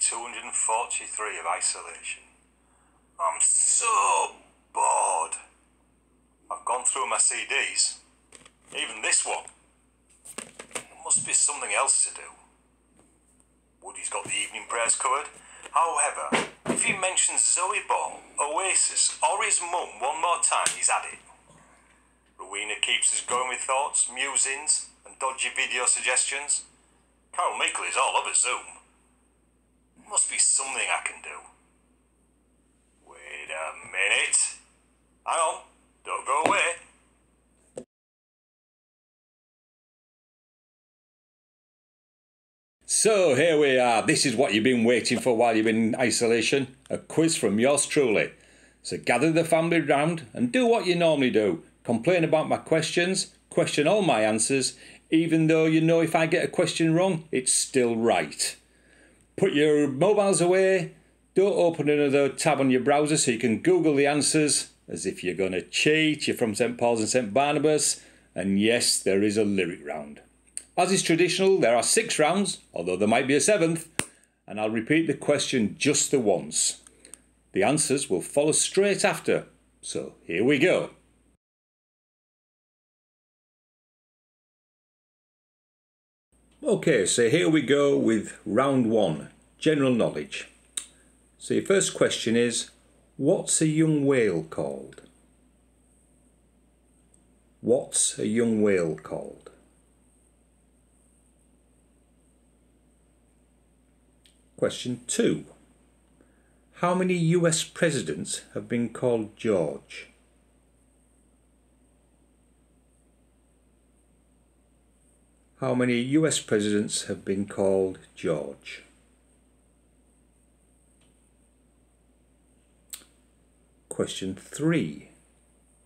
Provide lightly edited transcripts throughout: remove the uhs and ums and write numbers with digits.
243 of isolation. I'm so bored. I've gone through my CDs, even this one. There must be something else to do. Woody's got the evening prayers covered. However, if he mentions Zoe Ball, Oasis, or his mum one more time, he's had it. Rowena keeps us going with thoughts, musings, and dodgy video suggestions. Carol Meekley is all over Zoom. Must be something I can do. Wait a minute. Hang on, don't go away. So here we are. This is what you've been waiting for while you've been in isolation. A quiz from yours truly. So gather the family round and do what you normally do. Complain about my questions, question all my answers, even though you know if I get a question wrong, it's still right. Put your mobiles away. Don't open another tab on your browser so you can Google the answers as if you're going to cheat. You're from St Paul's and St Barnabas. And yes, there is a lyric round. As is traditional, there are 6 rounds, although there might be a 7th, and I'll repeat the question just the once. The answers will follow straight after, so here we go. Okay, so here we go with round 1, general knowledge. So your first question is, what's a young whale called? What's a young whale called? Question 2. How many US presidents have been called George? How many US presidents have been called George? Question 3.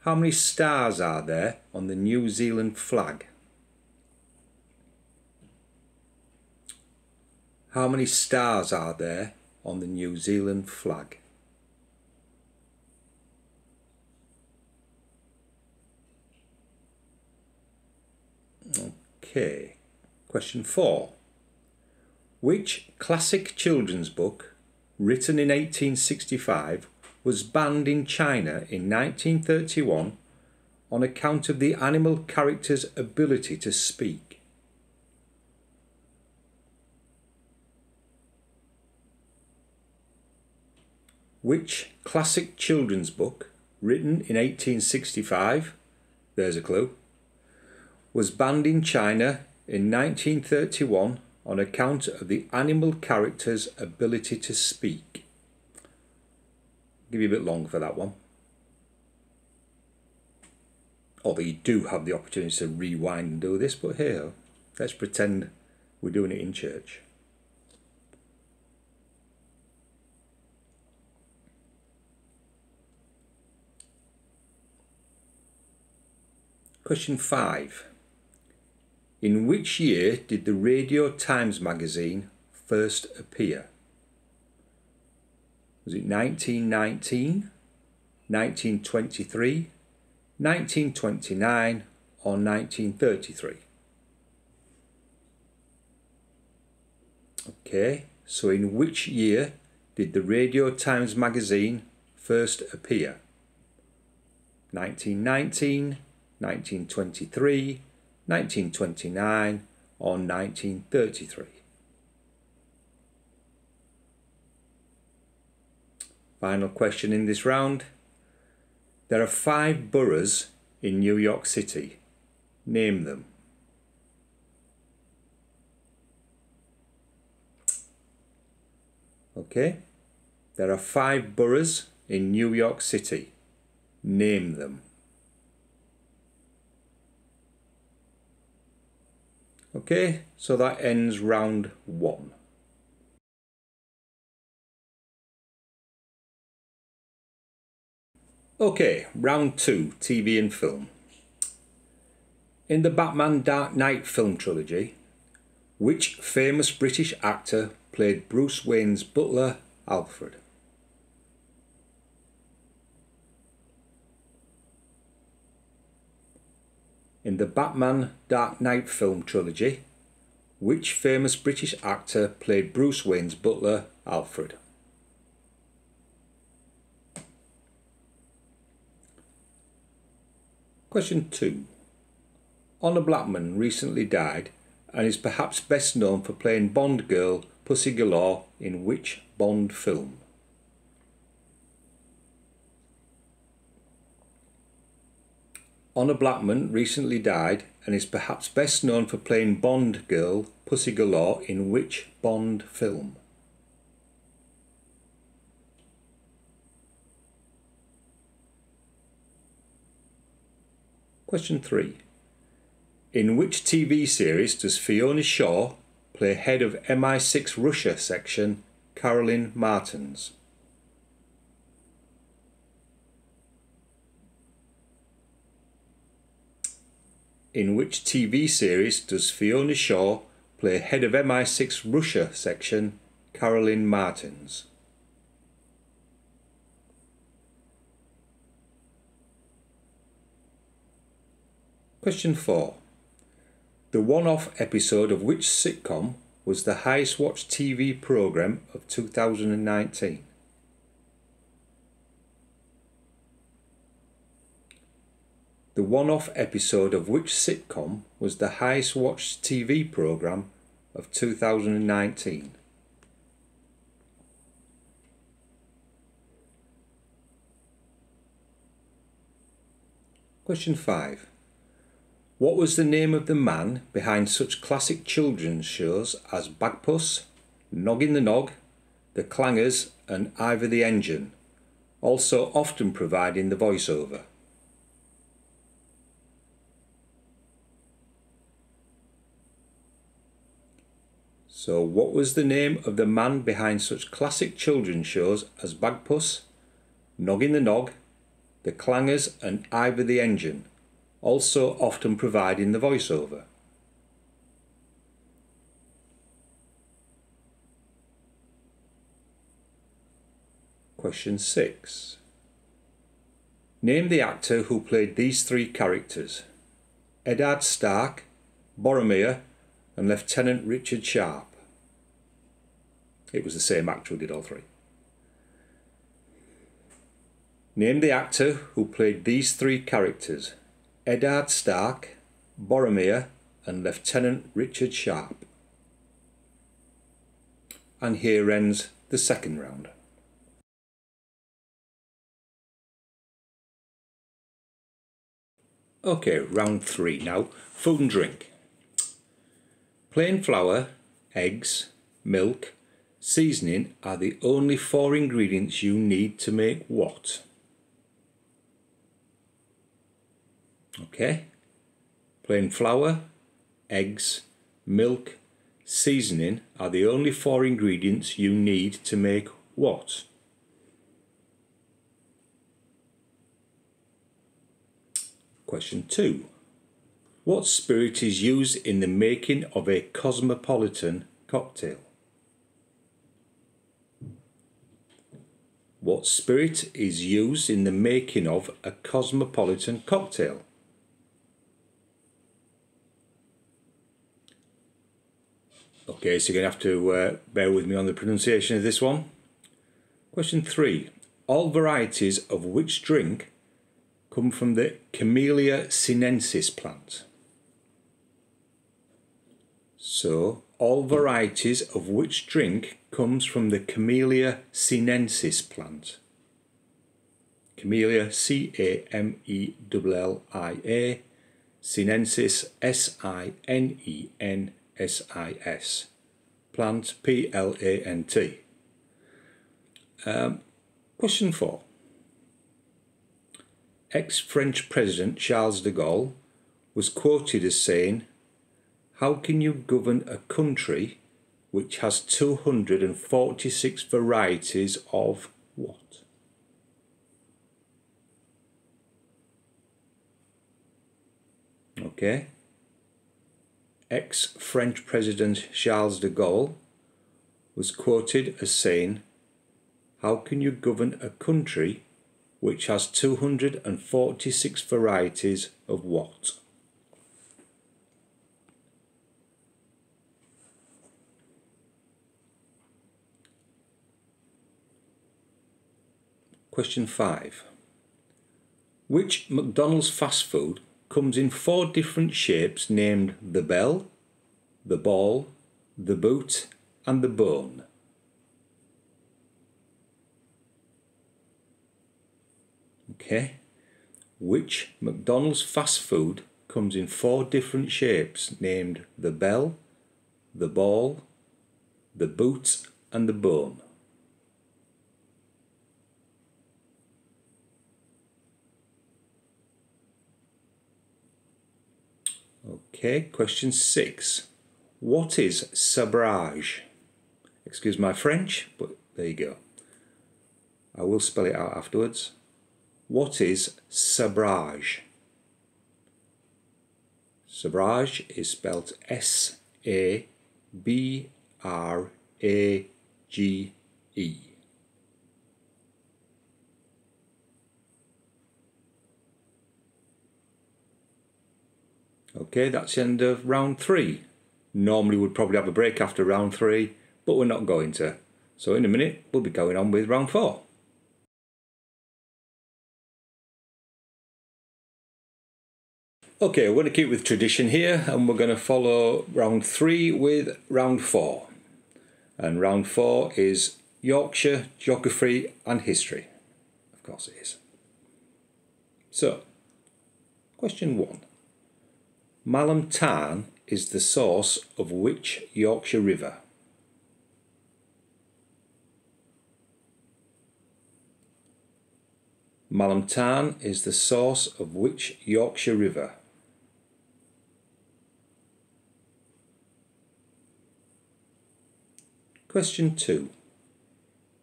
How many stars are there on the New Zealand flag? How many stars are there on the New Zealand flag? Okay. Question 4. Which classic children's book, written in 1865, was banned in China in 1931 on account of the animal character's ability to speak? Which classic children's book, written in 1865, there's a clue, was banned in China in 1931 on account of the animal character's ability to speak? Give you a bit long for that one. Although you do have the opportunity to rewind and do this, but here, let's pretend we're doing it in church. Question 5. In which year did the Radio Times magazine first appear? Was it 1919, 1923, 1929 or 1933? Okay, so in which year did the Radio Times magazine first appear? 1919, 1923, 1929 or 1933? Final question in this round. There are 5 boroughs in New York City. Name them. Okay. There are 5 boroughs in New York City. Name them. Okay, so that ends round 1. Okay, round 2, TV and film. In the Batman Dark Knight film trilogy, which famous British actor played Bruce Wayne's butler, Alfred? In the Batman Dark Knight film trilogy, Which famous British actor played Bruce Wayne's butler, Alfred? Question 2. Honor Blackman recently died and is perhaps best known for playing Bond girl Pussy Galore in which Bond film? Honor Blackman recently died and is perhaps best known for playing Bond girl Pussy Galore in which Bond film? Question 3. In which TV series does Fiona Shaw play head of MI6 Russia section Carolyn Martins? In which TV series does Fiona Shaw play head of MI6 Russia section Carolyn Martins? Question 4. The one-off episode of which sitcom was the highest watched TV programme of 2019? The one-off episode of which sitcom was the highest watched TV programme of 2019? Question 5. What was the name of the man behind such classic children's shows as Bagpuss, Noggin the Nog, The Clangers and Ivor the Engine, also often providing the voiceover? So what was the name of the man behind such classic children's shows as Bagpuss, Noggin the Nog, The Clangers and Ivor the Engine, also often providing the voiceover? Question 6. Name the actor who played these three characters: Eddard Stark, Boromir and Lieutenant Richard Sharp. It was the same actor who did all three. Name the actor who played these three characters: Eddard Stark, Boromir and Lieutenant Richard Sharp. And here ends the second round. Okay, round 3 now. Food and drink. Plain flour, eggs, milk, seasoning are the only 4 ingredients you need to make what? Okay. Plain flour, eggs, milk, seasoning are the only 4 ingredients you need to make what? Question 2. What spirit is used in the making of a cosmopolitan cocktail? What spirit is used in the making of a cosmopolitan cocktail? Okay, so you're going to have to bear with me on the pronunciation of this one. Question 3. All varieties of which drink come from the Camellia sinensis plant? So, all varieties of which drink comes from the Camellia sinensis plant? Camellia, C-A-M-E-L-L-I-A, sinensis, S-I-N-E-N-S-I-S, plant, P-L-A-N-T. Question 4. Ex-French President Charles de Gaulle was quoted as saying, "How can you govern a country which has 246 varieties of what?" Okay. Ex-French President Charles de Gaulle was quoted as saying, "How can you govern a country which has 246 varieties of what?" Question 5. Which McDonald's fast food comes in 4 different shapes named the bell, the ball, the boot and the bone? Okay. Which McDonald's fast food comes in 4 different shapes named the bell, the ball, the boot and the bone? Okay, question 6. What is sabrage? Excuse my French, but there you go. I will spell it out afterwards. What is sabrage? Sabrage is spelled S-A-B-R-A-G-E. Okay, that's the end of round 3. Normally we'd probably have a break after round 3, but we're not going to. So in a minute we'll be going on with round 4. Okay, we're going to keep with tradition here and we're going to follow round 3 with round 4. And round 4 is Yorkshire, geography and history. Of course it is. So, question 1. Malham Tarn is the source of which Yorkshire river? Malham Tarn is the source of which Yorkshire river? Question 2.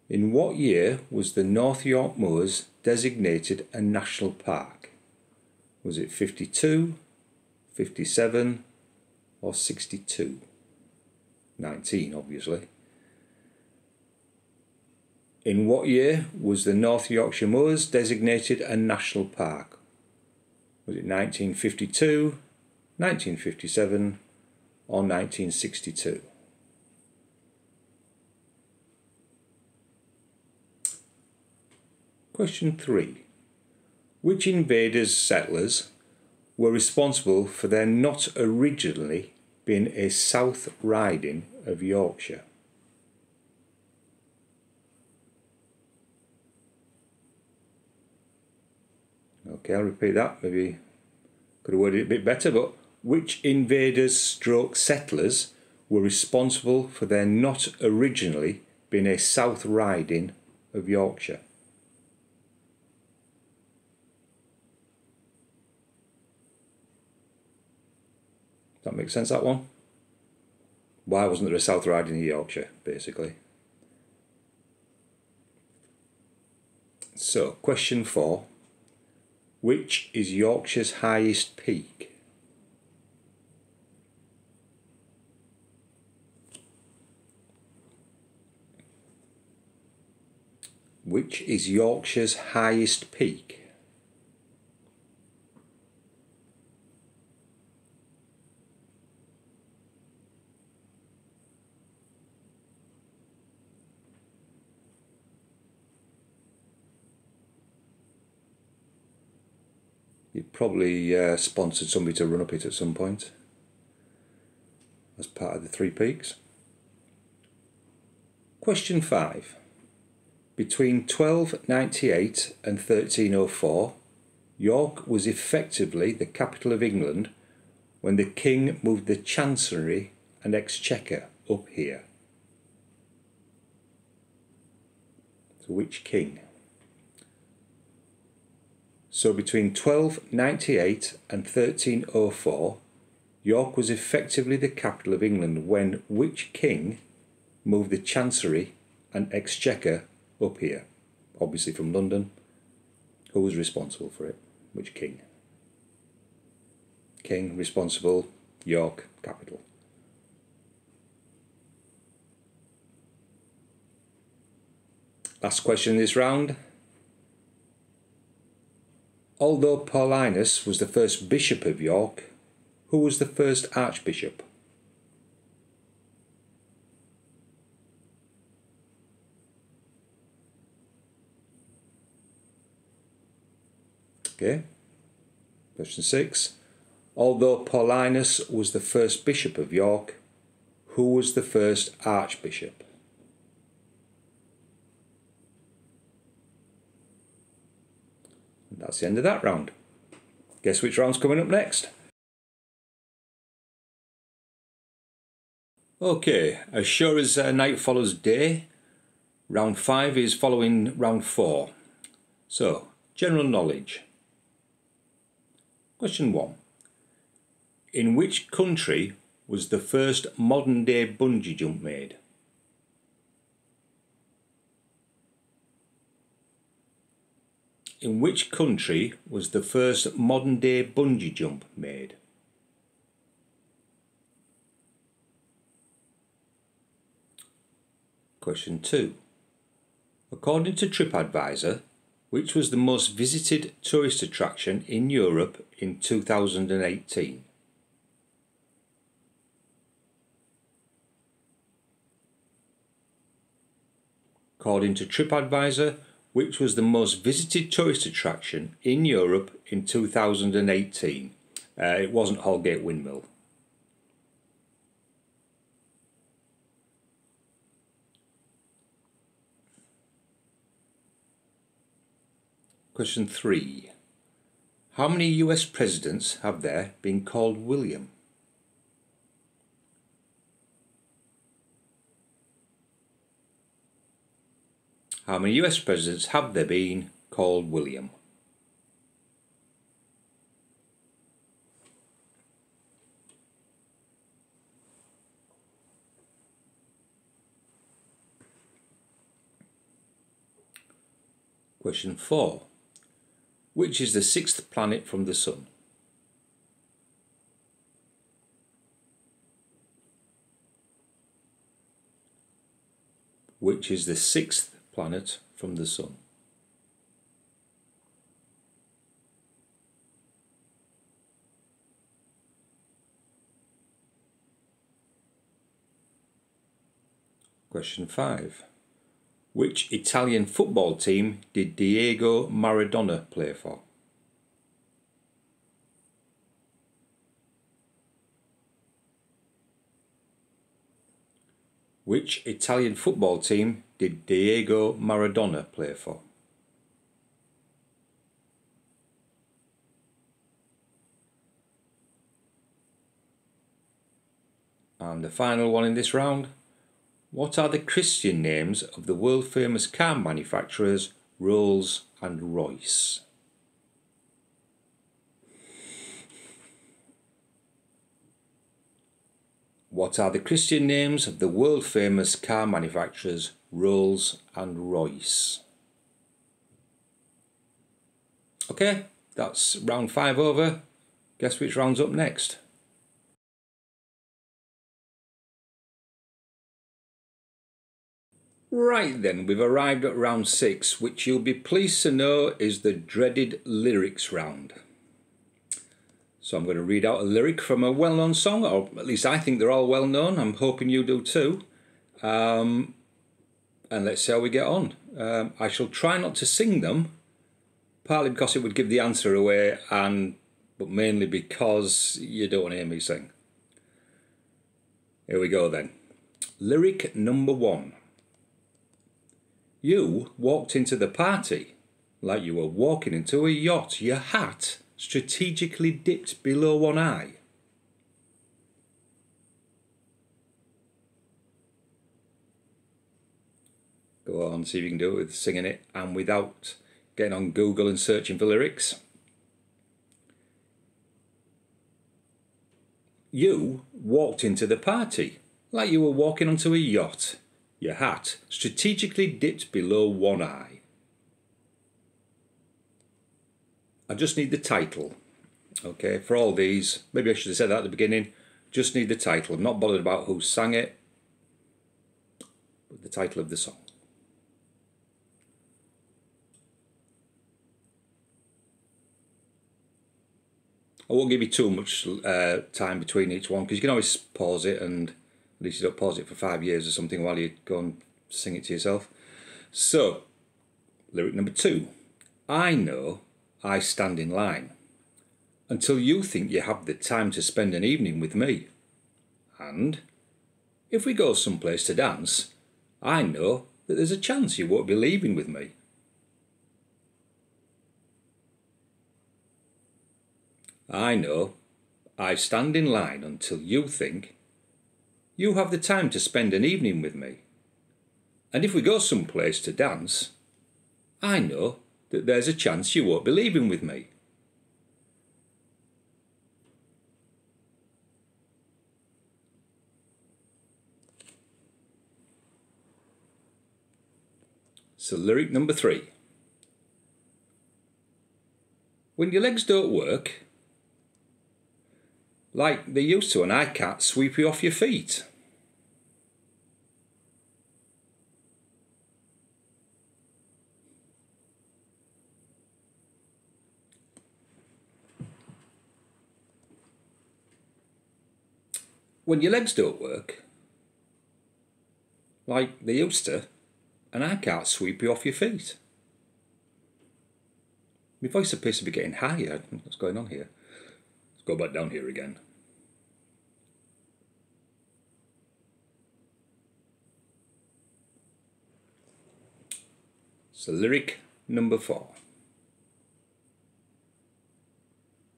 In what year was the North York Moors designated a national park? Was it 52, 57 or 62? 19 obviously. In what year was the North Yorkshire Moors designated a national park? Was it 1952, 1957 or 1962? Question 3. Which invaders settlers were responsible for there not originally being a South Riding of Yorkshire? Okay, I'll repeat that. Maybe could have worded it a bit better, but which invaders stroke settlers were responsible for there not originally being a South Riding of Yorkshire? That makes sense, that one? Why wasn't there a South Riding in Yorkshire, basically? So, question 4. Which is Yorkshire's highest peak? Which is Yorkshire's highest peak? You've probably sponsored somebody to run up it at some point as part of the 3 peaks. Question 5. Between 1298 and 1304, York was effectively the capital of England when the king moved the chancery and exchequer up here. So which king? So between 1298 and 1304, York was effectively the capital of England when which king moved the chancery and exchequer up here? Obviously from London. Who was responsible for it? Which king? King responsible, York, capital. Last question in this round. Although Paulinus was the first bishop of York, who was the first archbishop? Okay. Question 6. Although Paulinus was the first bishop of York, who was the first archbishop? And that's the end of that round. Guess which round's coming up next? Okay, as sure as night follows day, round 5 is following round 4. So, general knowledge. Question 1. In which country was the first modern day bungee jump made? In which country was the first modern day bungee jump made? Question 2. According to TripAdvisor, which was the most visited tourist attraction in Europe in 2018? According to TripAdvisor, which was the most visited tourist attraction in Europe in 2018? It wasn't Holgate Windmill. Question 3. How many US presidents have there been called William? How many US presidents have there been called William? Question 4. Which is the 6th planet from the Sun? Which is the 6th planet from the Sun? Question 5. Which Italian football team did Diego Maradona play for? Which Italian football team did Diego Maradona play for? And the final one in this round. What are the Christian names of the world-famous car manufacturers Rolls and Royce? What are the Christian names of the world-famous car manufacturers Rolls and Royce? Okay, that's round 5 over. Guess which round's up next? Right then, we've arrived at round 6, which you'll be pleased to know is the dreaded lyrics round. So I'm going to read out a lyric from a well-known song, or at least I think they're all well-known. I'm hoping you do too. And let's see how we get on. I shall try not to sing them, partly because it would give the answer away, but mainly because you don't want to hear me sing. Here we go then. Lyric number 1. You walked into the party like you were walking into a yacht. Your hat strategically dipped below one eye. Go on, see if you can do it with singing it and without getting on Google and searching for lyrics. You walked into the party like you were walking onto a yacht. Your hat strategically dipped below one eye. I just need the title. Okay, for all these, maybe I should have said that at the beginning. Just need the title. I'm not bothered about who sang it, but the title of the song. I won't give you too much time between each one, because you can always pause it, and at least you don't pause it for 5 years or something while you go and sing it to yourself. So, lyric number 2. I know I stand in line until you think you have the time to spend an evening with me. And if we go someplace to dance, I know that there's a chance you won't be leaving with me. I know I stand in line until you think you have the time to spend an evening with me. And if we go someplace to dance, I know that there's a chance you won't be leaving with me. So lyric number 3. When your legs don't work, like they used to, and I can't sweep you off your feet. When your legs don't work, like they used to, and I can't sweep you off your feet. My voice appears to be getting higher. What's going on here? Let's go back down here again. So lyric number 4.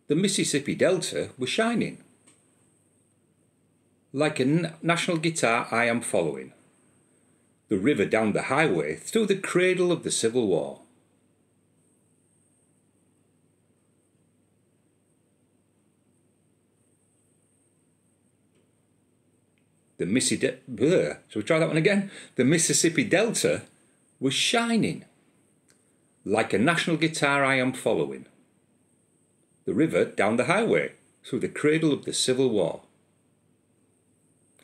The Mississippi Delta was shining. Like a national guitar I am following. The river down the highway through the cradle of the Civil War. Shall we try that one again? The Mississippi Delta was shining. Like a national guitar I am following. The river down the highway through the cradle of the Civil War.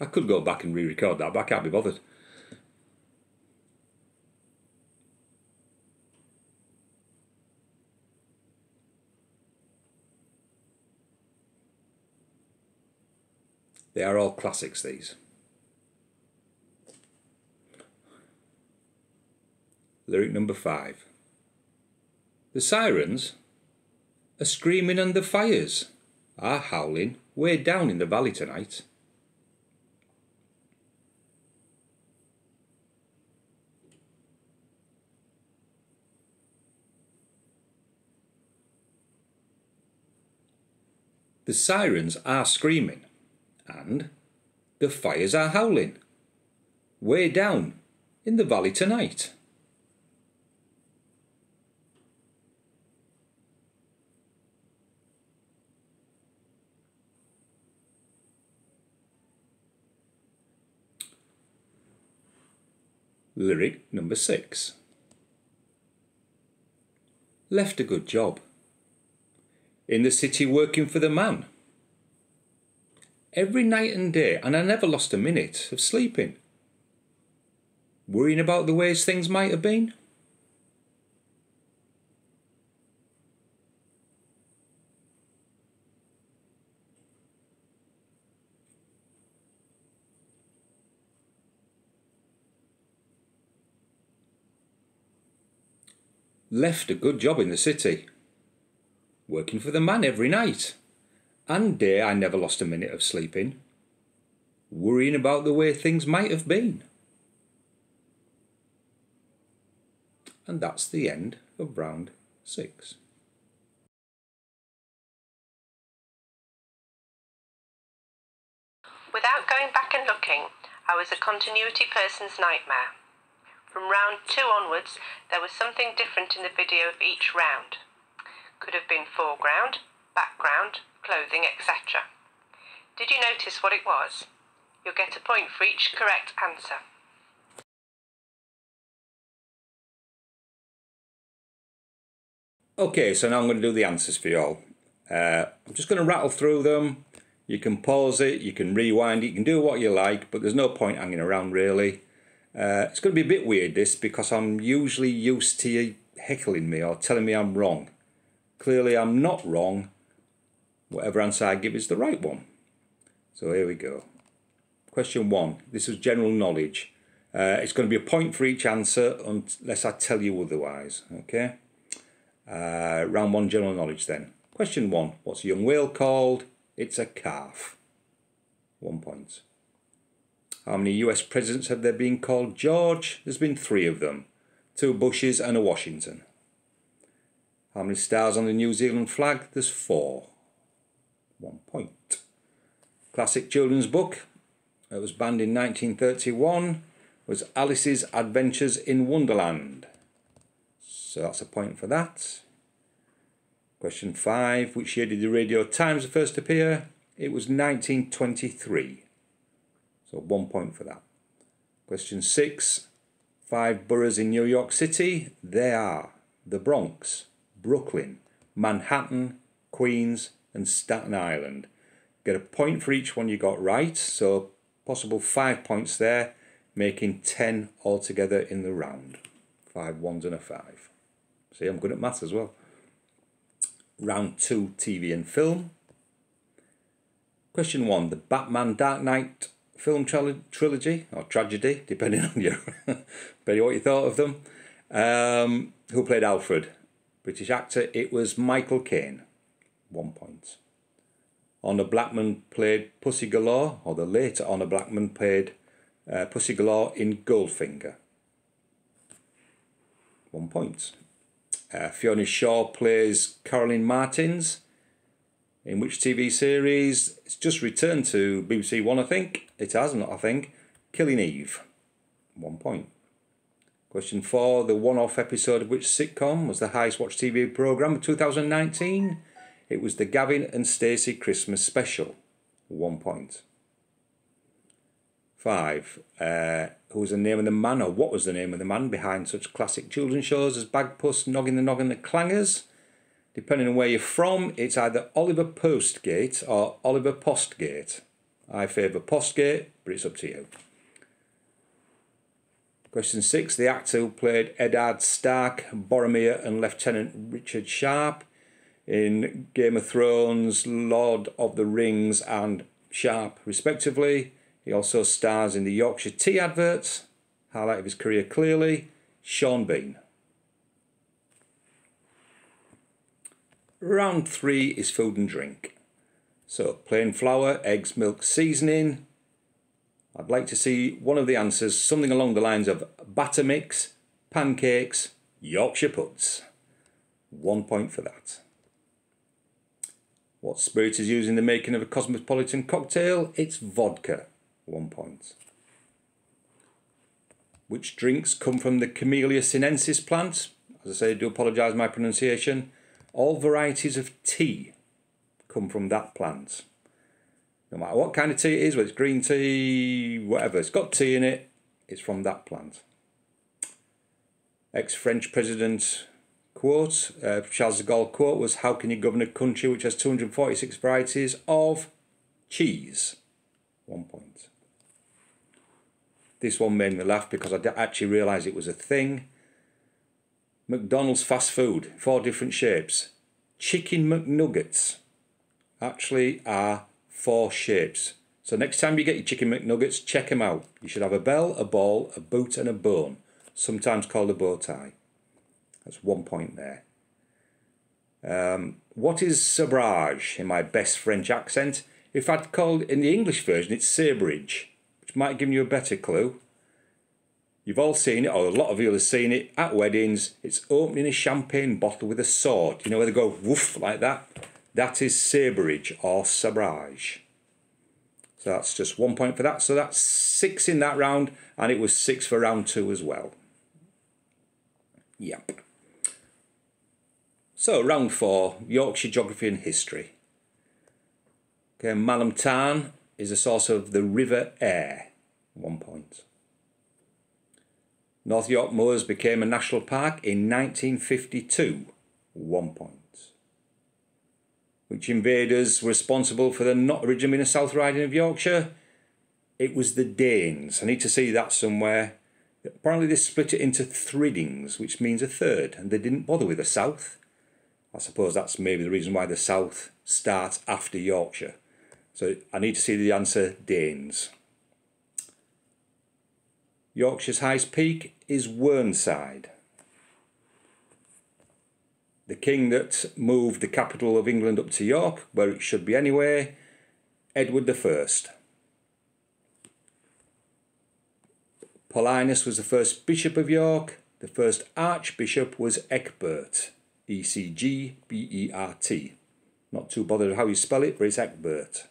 I could go back and re-record that, but I can't be bothered. They are all classics, these. Lyric number 5. The sirens are screaming and the fires are howling way down in the valley tonight. The sirens are screaming and the fires are howling way down in the valley tonight. Lyric number 6. Left a good job. In the city working for the man. Every night and day, and I never lost a minute of sleeping. Worrying about the ways things might have been. Left a good job in the city. Working for the man every night and day, I never lost a minute of sleeping. Worrying about the way things might have been. And that's the end of round 6. Without going back and looking, I was a continuity person's nightmare. From round 2 onwards, there was something different in the video of each round. Could have been foreground, background, clothing, etc. Did you notice what it was? You'll get a point for each correct answer. Okay, so now I'm going to do the answers for you all. I'm just going to rattle through them. You can pause it, you can rewind it, you can do what you like, but there's no point hanging around really. It's going to be a bit weird this, because I'm usually used to you heckling me or telling me I'm wrong. Clearly I'm not wrong. Whatever answer I give is the right one. So here we go. Question 1. This is general knowledge. It's going to be a point for each answer unless I tell you otherwise. Okay. Round 1, general knowledge then. Question 1. What's a young whale called? It's a calf. 1 point. How many US presidents have there been called George? There's been 3 of them. 2 Bushes and a Washington. How many stars on the New Zealand flag? There's 4. 1 point. Classic children's book that was banned in 1931 was Alice's Adventures in Wonderland. So that's a point for that. Question 5. Which year did the Radio Times first appear? It was 1923. So 1 point for that. Question 6. 5 boroughs in New York City. They are the Bronx, Brooklyn, Manhattan, Queens and Staten Island. Get a point for each one you got right. So possible 5 points there, making 10 altogether in the round. 5 ones and a 5. See, I'm good at maths as well. Round 2, TV and film. Question 1. The Batman Dark Knight film trilogy, or tragedy, depending on what you thought of them. Who played Alfred? British actor. It was Michael Caine. 1 point. Honor Blackman played Pussy Galore, or the late Honor Blackman played Pussy Galore in Goldfinger. 1 point. Fiona Shaw plays Caroline Martins. In which TV series? It's just returned to BBC One, I think. It has not, I think. Killing Eve. 1 point. Question 4. The one-off episode of which sitcom was the highest watched TV programme of 2019? It was the Gavin and Stacey Christmas special. 1 point. 5. Who was the name of the man, or what was the name of the man behind such classic children's shows as Bagpuss, Noggin the Noggin, the Clangers? Depending on where you're from, it's either Oliver Postgate or Oliver Postgate. I favour Postgate, but it's up to you. Question 6. The actor who played Eddard Stark, Boromir and Lieutenant Richard Sharp in Game of Thrones, Lord of the Rings and Sharp respectively. He also stars in the Yorkshire Tea adverts. Highlight of his career clearly, Sean Bean. Round 3 is food and drink. So plain flour, eggs, milk, seasoning. I'd like to see one of the answers, something along the lines of batter mix, pancakes, Yorkshire puds. 1 point for that. What spirit is used in the making of a cosmopolitan cocktail? It's vodka. 1 point. Which drinks come from the Camellia sinensis plant? As I say, I do apologise for my pronunciation. All varieties of tea come from that plant. No matter what kind of tea it is, whether it's green tea, whatever, it's got tea in it, it's from that plant. Ex-French President quote, Charles de Gaulle quote was, how can you govern a country which has 246 varieties of cheese? 1 point. This one made me laugh because I actually realised it was a thing. McDonald's fast food, 4 different shapes. Chicken McNuggets actually are 4 shapes. So next time you get your chicken McNuggets, check them out. You should have a bell, a ball, a boot and a bone, sometimes called a bow tie. That's 1 point there. What is sabrage in my best French accent? If I'd called in the English version, it's sabrage, which might give you a better clue. You've all seen it, or a lot of you have seen it, at weddings. It's opening a champagne bottle with a sword. You know where they go woof like that? That is sabrage or sabrage. So that's just 1 point for that. So that's 6 in that round, and it was 6 for round 2 as well. Yep. So round 4, Yorkshire geography and history. Okay, Malham Tarn is a source of the River Aire. 1 point. North York Moors became a national park in 1952. 1 point. Which invaders were responsible for there not originally being a South Riding of Yorkshire? It was the Danes. I need to see that somewhere. Apparently they split it into thriddings, which means a third, and they didn't bother with the South. I suppose that's maybe the reason why the South starts after Yorkshire. So I need to see the answer, Danes. Yorkshire's highest peak is Whernside. The king that moved the capital of England up to York, where it should be anyway, Edward I. Paulinus was the first bishop of York. The first archbishop was Egbert, E-C-G-B-E-R-T. Not too bothered how you spell it, but it's Egbert.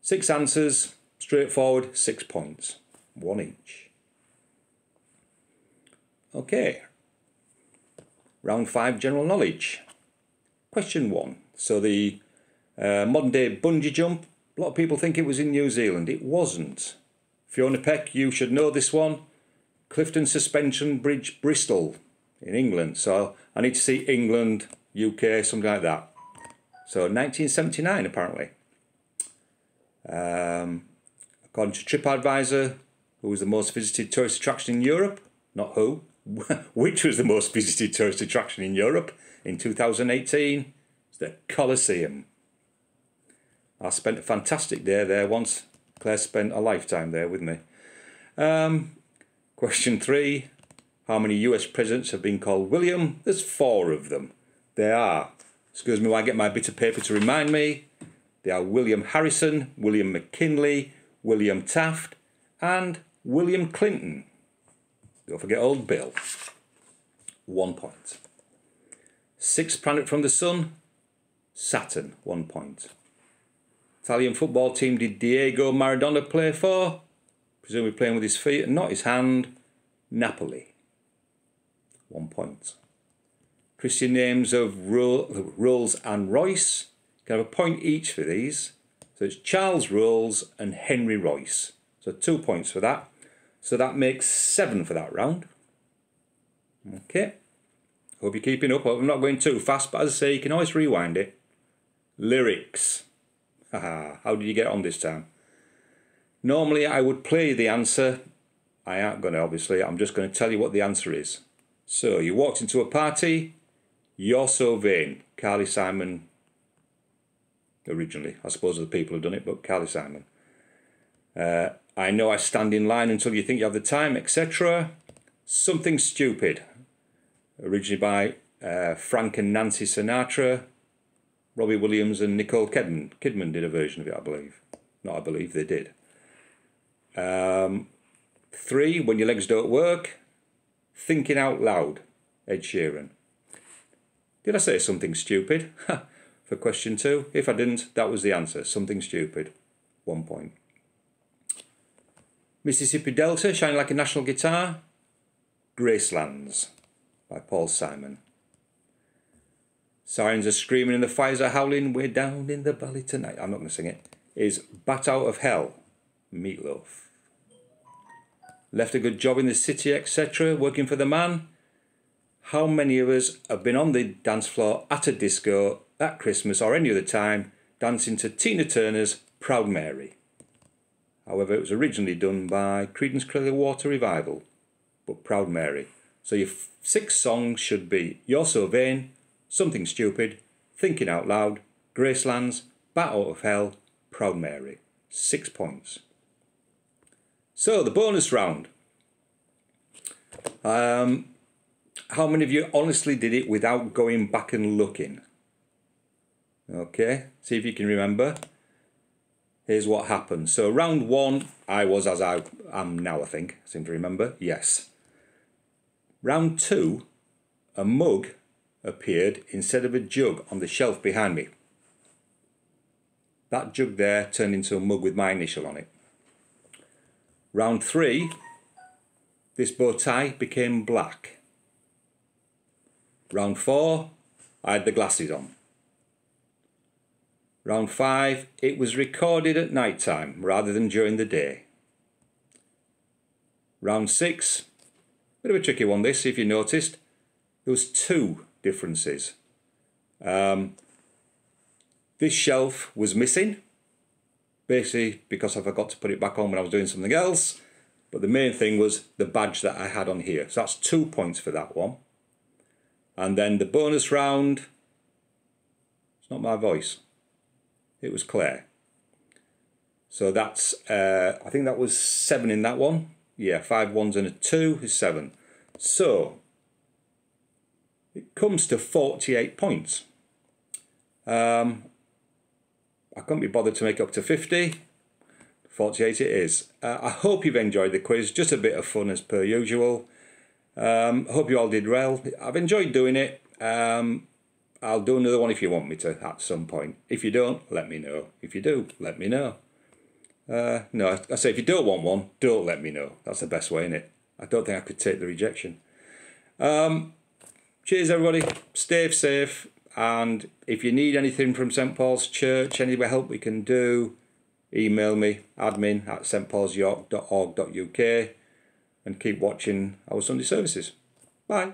6 answers, straightforward, 6 points, 1 each. Okay, round 5, general knowledge. Question 1. So the modern day bungee jump, a lot of people think it was in New Zealand. It wasn't. Fiona Peck, you should know this one. Clifton Suspension Bridge, Bristol, in England. So I need to see England, UK, something like that. So 1979 apparently. According to TripAdvisor, who was the most visited tourist attraction in Europe? Not who, which was the most visited tourist attraction in Europe in 2018? It's the Colosseum. I spent a fantastic day there once. Claire spent a lifetime there with me. Question 3. How many US presidents have been called William? There's 4 of them. They are, excuse me while I get my bit of paper to remind me, they are William Harrison, William McKinley, William Taft, and William Clinton. Don't forget old Bill. 1 point. 6th planet from the sun? Saturn. 1 point. Italian football team did Diego Maradona play for? Presumably playing with his feet and not his hand. Napoli. 1 point. Christian names of Rolls and Royce. You can have a point each for these. So it's Charles Rolls and Henry Royce. So 2 points for that. So that makes 7 for that round. Okay. Hope you're keeping up. Hope I'm not going too fast, but as I say, you can always rewind it. Lyrics. Haha, how did you get on this time? Normally I would play the answer. I aren't going to, obviously. I'm just going to tell you what the answer is. So, you walked into a party. You're so vain. Carly Simon. Originally. I suppose other people have done it, but Carly Simon. I know I stand in line until you think you have the time, etc. Something Stupid. Originally by Frank and Nancy Sinatra. Robbie Williams and Nicole Kidman did a version of it, I believe. Not I believe, they did. 3, When Your Legs Don't Work. Thinking Out Loud, Ed Sheeran. Did I say something stupid? For question 2? If I didn't, that was the answer. Something stupid. 1 point. Mississippi Delta, Shining Like a National Guitar. Gracelands, by Paul Simon. Sirens Are Screaming and the Fires Are Howling, We're Down in the Valley Tonight. I'm not going to sing it. Is Bat Out of Hell, Meatloaf. Left a Good Job in the City, etc. Working for the Man. How many of us have been on the dance floor at a disco at Christmas or any other time dancing to Tina Turner's Proud Mary? However, it was originally done by Creedence Clearwater Revival, but Proud Mary. So your 6 songs should be You're So Vain, Something Stupid, Thinking Out Loud, Gracelands, Bat Out of Hell, Proud Mary. 6 points. So, the bonus round. How many of you honestly did it without going back and looking? Okay, see if you can remember. Here's what happened. So, round 1, I was as I am now, I think. I seem to remember. Yes. Round 2, a mug appeared instead of a jug on the shelf behind me. That jug there turned into a mug with my initial on it. Round 3, this bow tie became black. Round 4, I had the glasses on. Round 5, it was recorded at night time rather than during the day. Round 6, bit of a tricky one this, if you noticed. There was 2 differences. This shelf was missing, basically because I forgot to put it back on when I was doing something else. But the main thing was the badge that I had on here. So that's 2 points for that one. And then the bonus round, it's not my voice. It was Claire. So that's, I think that was 7 in that one. Yeah, 5 ones and a 2 is 7. So, it comes to 48 points. I couldn't be bothered to make up to 50. 48 it is. I hope you've enjoyed the quiz. Just a bit of fun as per usual. Hope you all did well. I've enjoyed doing it. I'll do another one if you want me to at some point. If you don't, let me know. If you do, let me know. No, I say if you don't want one, don't let me know. That's the best way, innit? I don't think I could take the rejection. Cheers, everybody. Stay safe. And if you need anything from St Paul's Church, any help we can do, email me, admin@stpaulsyork.org.uk, and keep watching our Sunday services. Bye.